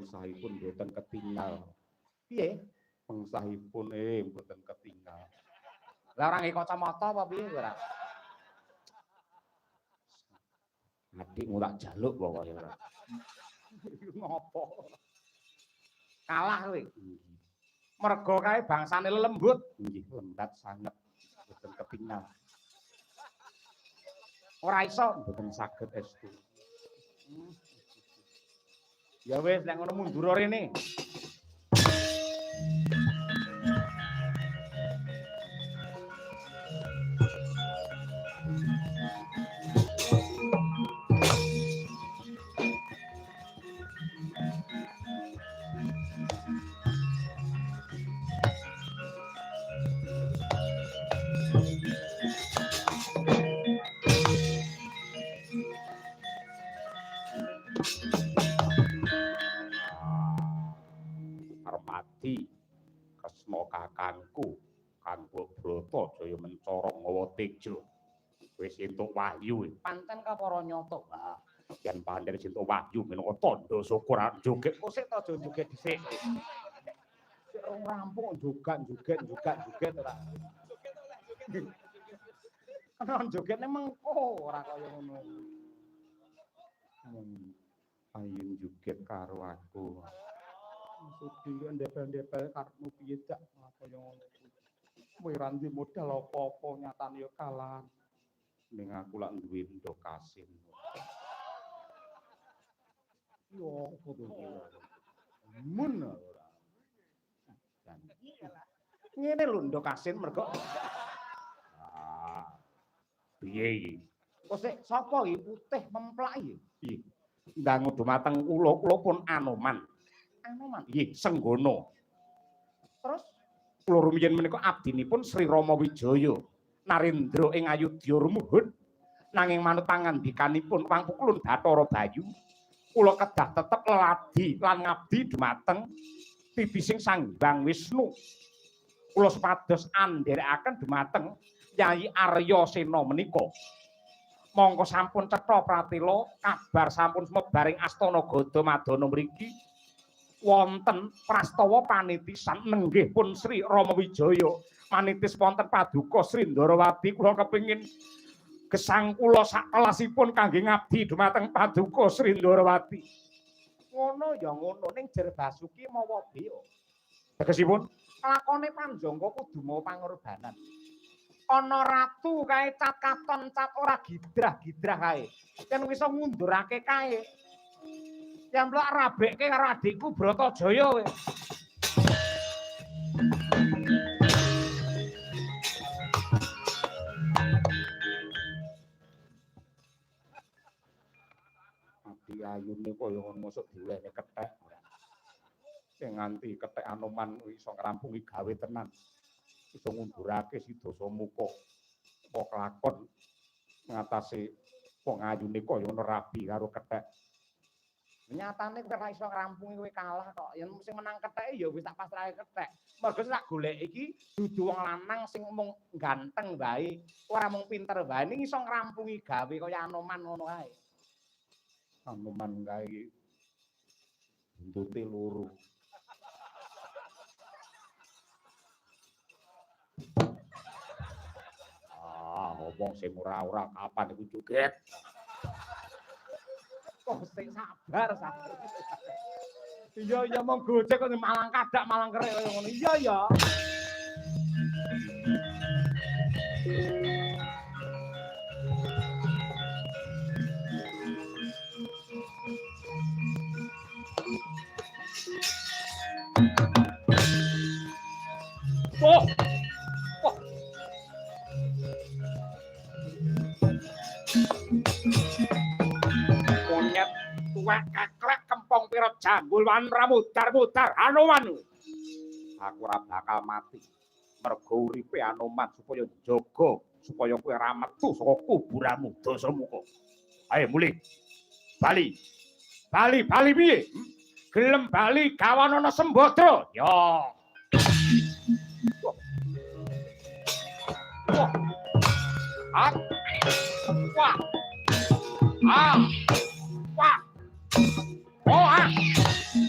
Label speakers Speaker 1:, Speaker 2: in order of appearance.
Speaker 1: mengsahipun mboten ketinggal. Piye? Mengsahipun mboten ketinggal. Lah ora nggih kacamata apa piye ora? Adikmu tak jaluk pokoke ora. Ngopo? Kalah kowe. Mergo kae bangsane lembut. Nggih, lembat sanget. Mboten ketinggal. Ora iso mboten saged estu. Ya wis lek ngono mundur rene. Kresna kakangku kanggo Bratajaya mencara ngawa tejo wis entuk wahyu panten kapara nyata yen pancen entuk wahyu minangka tandha syukur joget kok sik ta joget dhisik sik rong rampung joget ora ana jogetne mengko ora kaya ngono ayun joget karo aku Sudi ndepel-ndepel karepmu piye dak kaya ngono. Kowe ora duwe modal apa-apa nyatane ya kalah. Ning aku lak duwe ndok kasin. Yo foto mun ora. Ngene lho ndok kasin mergo. Piye iki? Kok sik sapa iki putih memplak iki? Piye? Ndang dumateng kula pun Anoman. Anoman nggih Senggono. Terus kula rumiyin menika abdinipun Sri Rama Wijaya Narendra ing Ayodya Rumuhun nanging manut pangandikanipun Wangkukulun Bathara Bayu kula kedah tetep leladi lan ngabdi dumateng pibising Sang Hyang Wisnu. Kula supados andherekaken dumateng Nyai Arya Sena menika. Monggo sampun cetha pratela kabar sampun sumebar ing Astana Gadamadana mriki wonten prastawa panitisan nenggih pun Sri Rama Wijaya manitis wonten paduka Sri Ndarawati kula kepengin gesang kula sak kelasipun kangge ngabdi dumateng paduka Sri Ndarawati. Ngono ya ngono ning jer Basuki mawa bea. Tegesipun lakone Panjangga kudu mawa pangorbanan. Ana ratu kae cat katon cat ora gidrah-gidrah kae. Yen iso ngundurake kae yang blok rabekke karo adikku Bratajaya kowe. Ati ayune kaya ngono mosok diwene kethek. Sing nganti kethek Anoman iso ngrampungi gawe tenan. Iso ngundurake Sidasa Muka. Kok kelakon ngatasi wong ayune kaya ngono rabi karo kethek. Nyatane kowe ora iso ngrampungi kowe kalah kok. Yen sing menang ketheke ya wis tak pasrahe kethek. Mergo tak golek iki dudu wong lanang sing mung ganteng wae, ora mung pinter wae, ning iso ngrampungi gawe kaya Anoman ngono ae. Anoman kae buntute loro. Ngomong sing ora-ora kapan iku joget. Kok sing sabar. Iya mong gojek kok malang kadak malang kerek kaya ngono. Iya ya. Oh. Monyet tuwek keklek kempong pira jambul wan ramudar-mudar Anoman. Aku ora bakal mati. Mergo uripe Anoman supaya jaga supaya kowe ora metu saka kuburanmu Dasamuka. Ayo mulih. Bali piye? Gelem bali gawanana Sembadra. Ya. Wah. Wah. Ah. Wah. Oh, ah.